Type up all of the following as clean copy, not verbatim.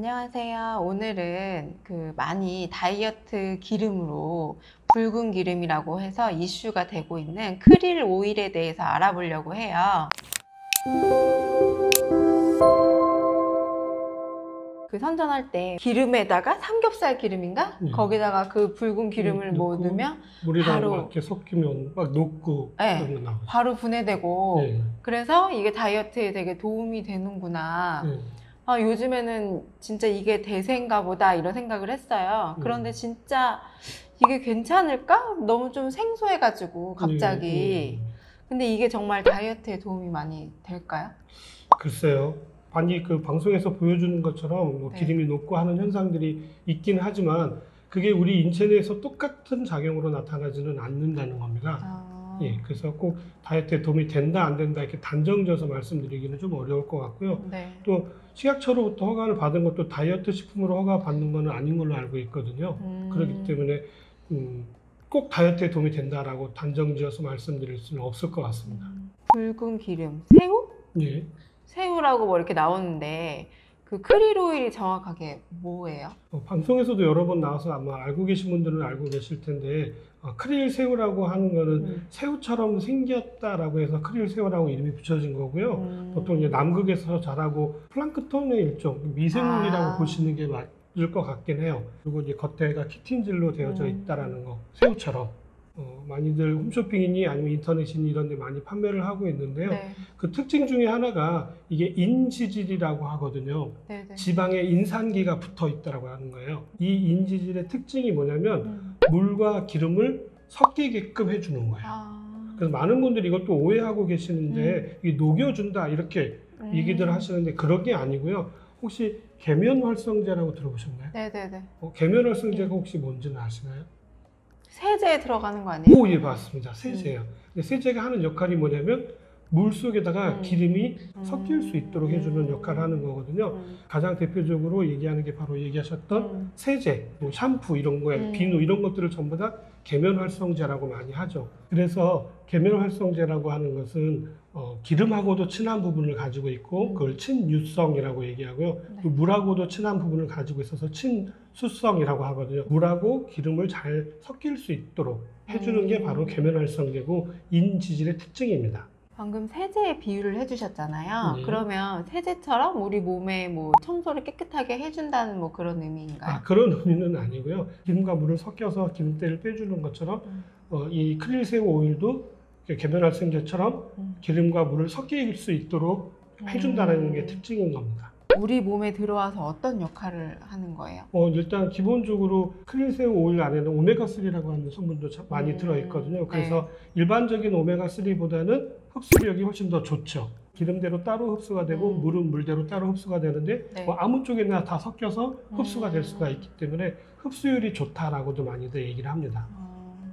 안녕하세요. 오늘은 많이 다이어트 기름으로 붉은 기름이라고 해서 이슈가 되고 있는 크릴 오일에 대해서 알아보려고 해요. 선전할 때 기름에다가 삼겹살 기름인가? 네. 거기다가 그 붉은 기름을 뭐 넣으면 물이랑 바로 이렇게 섞이면 막 녹고 네, 그런 거 나오죠. 바로 분해되고 네. 그래서 이게 다이어트에 되게 도움이 되는구나. 네. 요즘에는 진짜 이게 대세인가 보다 이런 생각을 했어요. 그런데 진짜 이게 괜찮을까? 너무 좀 생소해가지고 갑자기. 근데 이게 정말 다이어트에 도움이 많이 될까요? 글쎄요. 아니 그 방송에서 보여주는 것처럼 뭐 네. 기름이 녹고 하는 현상들이 있긴 하지만 그게 우리 인체 내에서 똑같은 작용으로 나타나지는 않는다는 겁니다. 예, 그래서 꼭 다이어트에 도움이 된다 안 된다 이렇게 단정져서 말씀드리기는 좀 어려울 것 같고요. 네. 또 식약처로부터 허가를 받은 것도 다이어트 식품으로 허가 받는 거는 아닌 걸로 알고 있거든요. 그렇기 때문에 꼭 다이어트에 도움이 된다라고 단정지어서 말씀드릴 수는 없을 것 같습니다. 붉은 기름, 새우? 예. 새우라고 뭐 이렇게 나오는데 그 크릴 오일이 정확하게 뭐예요? 방송에서도 여러 번 나와서 아마 알고 계신 분들은 알고 계실 텐데 크릴 새우라고 하는 거는 새우처럼 생겼다라고 해서 크릴 새우라고 이름이 붙여진 거고요. 보통 이제 남극에서 자라고 플랑크톤의 일종 미생물이라고 보시는 게 맞을 것 같긴 해요. 그리고 이제 겉에가 키틴질로 되어져 있다라는 거, 새우처럼. 많이들 홈쇼핑이니 아니면 인터넷이니 이런 데 많이 판매를 하고 있는데요. 네. 그 특징 중에 하나가 이게 인지질이라고 하거든요. 네네. 지방에 인산기가 붙어 있다고 하는 거예요. 이 인지질의 특징이 뭐냐면 물과 기름을 섞이게끔 해주는 거예요. 그래서 많은 분들이 이것도 오해하고 계시는데 이게 녹여준다 이렇게 얘기들 하시는데 그런 게 아니고요. 혹시 계면활성제라고 들어보셨나요? 네네네. 계면활성제가 혹시 뭔지는 아시나요? 세제에 들어가는 거 아니에요? 오, 예, 맞습니다. 세제예요. 근데 세제가 하는 역할이 뭐냐면 물 속에다가 기름이 섞일 수 있도록 해주는 역할을 하는 거거든요. 가장 대표적으로 얘기하는 게 바로 얘기하셨던 세제, 뭐 샴푸 이런 거에 비누 이런 것들을 전부 다 계면활성제라고 많이 하죠. 그래서 계면활성제라고 하는 것은 기름하고도 친한 부분을 가지고 있고 그걸 친유성이라고 얘기하고요. 또 물하고도 친한 부분을 가지고 있어서 친수성이라고 하거든요. 물하고 기름을 잘 섞일 수 있도록 해주는 게 바로 계면활성제고 인지질의 특징입니다. 방금 세제의 비유를 해주셨잖아요. 네. 그러면 세제처럼 우리 몸에 뭐 청소를 깨끗하게 해준다는 뭐 그런 의미인가요? 그런 의미는 아니고요. 기름과 물을 섞여서 기름때를 빼주는 것처럼 이 크릴 새우 오일도 계면활성제처럼 기름과 물을 섞일 수 있도록 해준다는 게 특징인 겁니다. 우리 몸에 들어와서 어떤 역할을 하는 거예요? 일단 기본적으로 크릴 새우 오일 안에는 오메가3라고 하는 성분도 많이 들어있거든요. 그래서 일반적인 오메가3보다는 흡수력이 훨씬 더 좋죠. 기름대로 따로 흡수가 되고 물은 물대로 따로 흡수가 되는데 아무 쪽에나 다 섞여서 흡수가 될 수가 있기 때문에 흡수율이 좋다라고도 많이들 얘기를 합니다.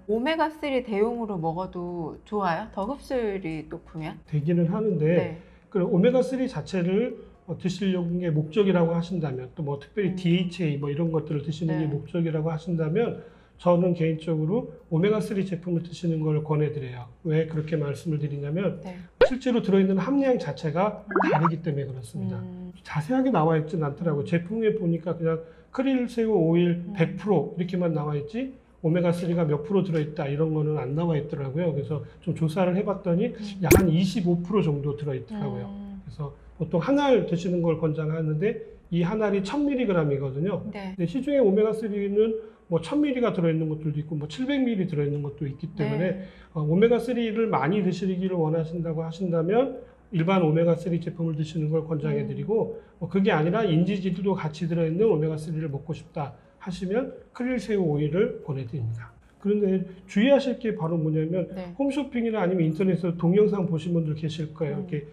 오메가3 대용으로 먹어도 좋아요? 더 흡수율이 높으면? 되기는 하는데 그 오메가3 자체를 드시려는 게 목적이라고 하신다면 또 뭐 특별히 DHA 뭐 이런 것들을 드시는 게 목적이라고 하신다면 저는 개인적으로 오메가3 제품을 드시는 걸 권해드려요. 왜 그렇게 말씀을 드리냐면 실제로 들어있는 함량 자체가 다르기 때문에 그렇습니다. 자세하게 나와 있진 않더라고요. 제품에 보니까 그냥 크릴 새우 오일 100% 이렇게만 나와 있지 오메가3가 몇 프로 들어있다 이런 거는 안 나와 있더라고요. 그래서 좀 조사를 해봤더니 약 한 25% 정도 들어있더라고요. 그래서 보통 한 알 드시는 걸 권장하는데 이 한 알이 1000mg이거든요. 근데 시중에 오메가3는 뭐 1000mg가 들어있는 것들도 있고 뭐 700mg 들어있는 것도 있기 때문에 오메가3를 많이 드시기를 원하신다고 하신다면 일반 오메가3 제품을 드시는 걸 권장해드리고 그게 아니라 인지질도 같이 들어있는 오메가3를 먹고 싶다 하시면 크릴 새우 오일을 보내드립니다. 그런데 주의하실 게 바로 뭐냐면 홈쇼핑이나 아니면 인터넷에서 동영상 보신 분들 계실 거예요. 이렇게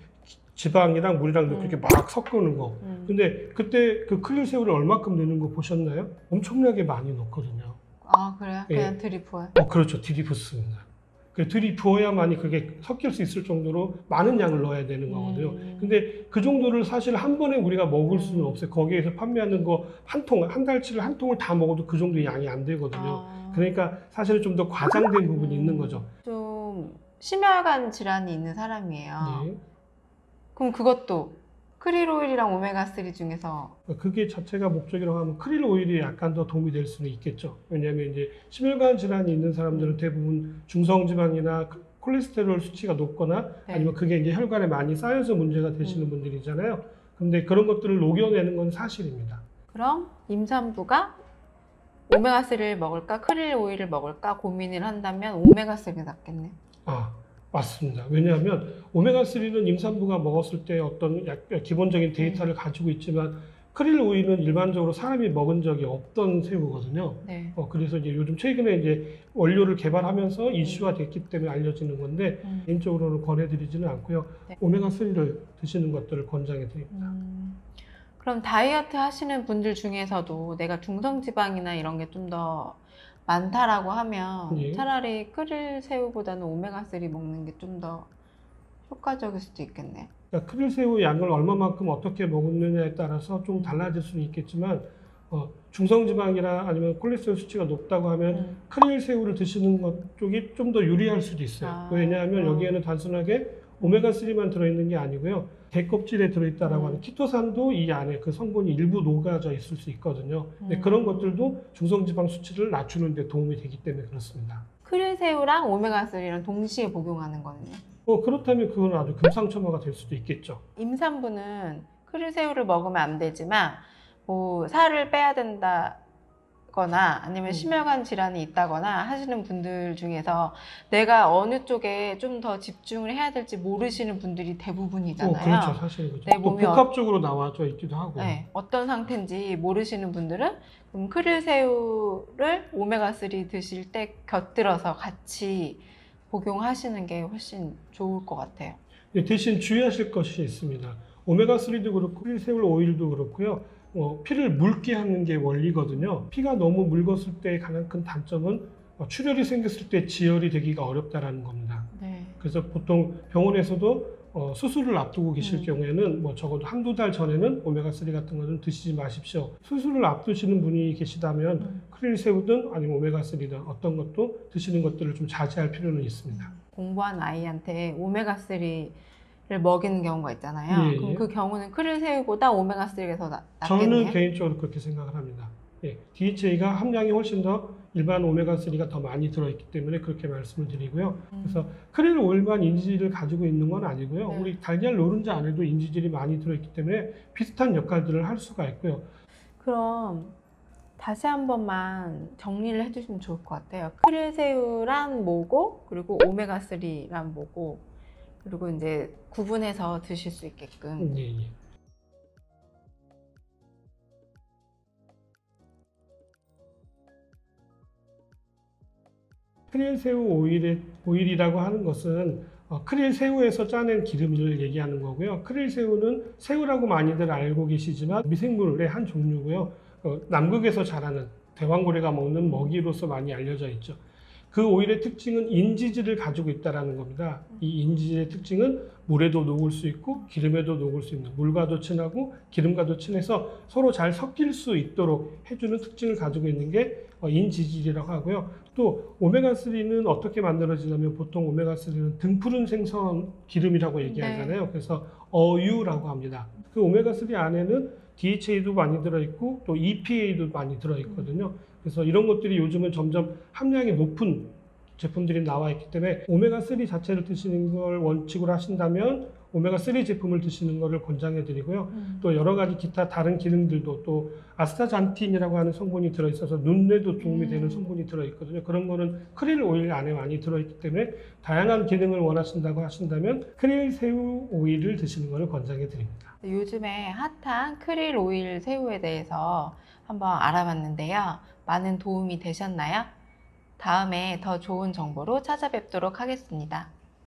지방이랑 물이랑 그렇게 막 섞는 거. 근데 그때 그 크릴 새우를 얼마큼 넣는 거 보셨나요? 엄청나게 많이 넣거든요. 아, 그래요? 그냥 들이부어요? 그렇죠. 들이붓습니다. 들이부어야만이 그게 섞일 수 있을 정도로 많은 양을 넣어야 되는 거거든요. 근데 그 정도를 사실 한 번에 우리가 먹을 수는 없어요. 거기에서 판매하는 거 한 통, 한 달치를 한 통을 다 먹어도 그 정도 양이 안 되거든요. 그러니까 사실은 좀 더 과장된 부분이 있는 거죠. 좀 심혈관 질환이 있는 사람이에요. 그럼 그것도 크릴 오일이랑 오메가3 중에서 그게 자체가 목적이라고 하면 크릴 오일이 약간 더 도움이 될 수는 있겠죠. 왜냐하면 이제 심혈관 질환이 있는 사람들은 대부분 중성지방이나 콜레스테롤 수치가 높거나 네. 아니면 그게 이제 혈관에 많이 쌓여서 문제가 되시는 분들이잖아요. 근데 그런 것들을 녹여내는 건 사실입니다. 그럼 임산부가 오메가3를 먹을까 크릴 오일을 먹을까 고민을 한다면 오메가3가 낫겠네. 아, 맞습니다. 왜냐하면 오메가3는 임산부가 먹었을 때 어떤 기본적인 데이터를 가지고 있지만 크릴 오일은 일반적으로 사람이 먹은 적이 없던 새우거든요. 네. 그래서 이제 요즘 최근에 이제 원료를 개발하면서 이슈화 됐기 때문에 알려지는 건데 개인적으로는 권해드리지는 않고요. 네. 오메가3를 드시는 것들을 권장해 드립니다. 그럼 다이어트 하시는 분들 중에서도 내가 중성지방이나 이런 게 좀 더 많다라고 하면 예. 차라리 크릴 새우보다는 오메가3 먹는 게 좀 더 효과적일 수도 있겠네. 그러니까 크릴 새우 양을 얼마만큼 어떻게 먹느냐에 따라서 좀 달라질 수는 있겠지만 중성지방이나 아니면 콜레스테롤 수치가 높다고 하면 크릴 새우를 드시는 것 쪽이 좀 더 유리할 수도 있어요. 왜냐하면 여기에는 단순하게 오메가3만 들어있는 게 아니고요. 대껍질에 들어있다라고 하는 키토산도 이 안에 그 성분이 일부 녹아져 있을 수 있거든요. 근데 그런 것들도 중성지방 수치를 낮추는 데 도움이 되기 때문에 그렇습니다. 크릴 새우랑 오메가3랑 동시에 복용하는 거네요. 그렇다면 그건 아주 금상첨화가 될 수도 있겠죠. 임산부는 크릴 새우를 먹으면 안 되지만 뭐 살을 빼야 된다거나 아니면 심혈관 질환이 있다거나 하시는 분들 중에서 내가 어느 쪽에 좀 더 집중을 해야 될지 모르시는 분들이 대부분이잖아요. 그렇죠. 사실 그렇죠. 내 또 몸이 복합적으로 나와져 있기도 하고. 네, 어떤 상태인지 모르시는 분들은 그럼 크릴 새우를 오메가3 드실 때 곁들여서 같이 복용하시는 게 훨씬 좋을 것 같아요. 대신 주의하실 것이 있습니다. 오메가3도 그렇고 크릴 새우 오일도 그렇고요. 피를 묽게 하는 게 원리거든요. 피가 너무 묽었을 때 가장 큰 단점은 출혈이 생겼을 때 지혈이 되기가 어렵다라는 겁니다. 네. 그래서 보통 병원에서도 수술을 앞두고 계실 경우에는 뭐 적어도 한두 달 전에는 오메가3 같은 거는 드시지 마십시오. 수술을 앞두시는 분이 계시다면 크릴 새우든 아니면 오메가3든 어떤 것도 드시는 것들을 좀 자제할 필요는 있습니다. 공부한 아이한테 오메가3를 먹이는 경우가 있잖아요. 예, 그럼 예. 그 경우는 크릴 새우보다 오메가3가 더 낫겠네요. 저는 개인적으로 그렇게 생각을 합니다. DHA가 함량이 훨씬 더 일반 오메가3가 더 많이 들어있기 때문에 그렇게 말씀을 드리고요. 그래서 크릴 오일만 인지질을 가지고 있는 건 아니고요. 네. 우리 달걀 노른자 안에도 인지질이 많이 들어있기 때문에 비슷한 역할들을 할 수가 있고요. 그럼 다시 한 번만 정리를 해주시면 좋을 것 같아요. 크릴 새우란 뭐고, 그리고 오메가3란 뭐고, 그리고 이제 구분해서 드실 수 있게끔. 예. 크릴 새우 오일이라고 하는 것은 크릴 새우에서 짜낸 기름을 얘기하는 거고요. 크릴 새우는 새우라고 많이들 알고 계시지만 미생물의 한 종류고요. 남극에서 자라는 대왕고래가 먹는 먹이로서 많이 알려져 있죠. 그 오일의 특징은 인지질을 가지고 있다는 겁니다. 이 인지질의 특징은 물에도 녹을 수 있고 기름에도 녹을 수 있는, 물과도 친하고 기름과도 친해서 서로 잘 섞일 수 있도록 해주는 특징을 가지고 있는 게 인지질이라고 하고요. 또 오메가3는 어떻게 만들어지냐면 보통 오메가3는 등푸른 생선 기름이라고 얘기하잖아요. 그래서 어유라고 합니다. 그 오메가3 안에는 DHA도 많이 들어있고 또 EPA도 많이 들어있거든요. 그래서 이런 것들이 요즘은 점점 함량이 높은 제품들이 나와 있기 때문에 오메가3 자체를 드시는 걸 원칙으로 하신다면 오메가3 제품을 드시는 것을 권장해 드리고요. 또 여러 가지 기타 다른 기능들도 또 아스타잔틴이라고 하는 성분이 들어있어서 눈에도 도움이 되는 성분이 들어있거든요. 그런 거는 크릴 오일 안에 많이 들어있기 때문에 다양한 기능을 원하신다고 하신다면 크릴 새우 오일을 드시는 것을 권장해 드립니다. 요즘에 핫한 크릴 오일 새우에 대해서 한번 알아봤는데요. 많은 도움이 되셨나요? 다음에 더 좋은 정보로 찾아뵙도록 하겠습니다.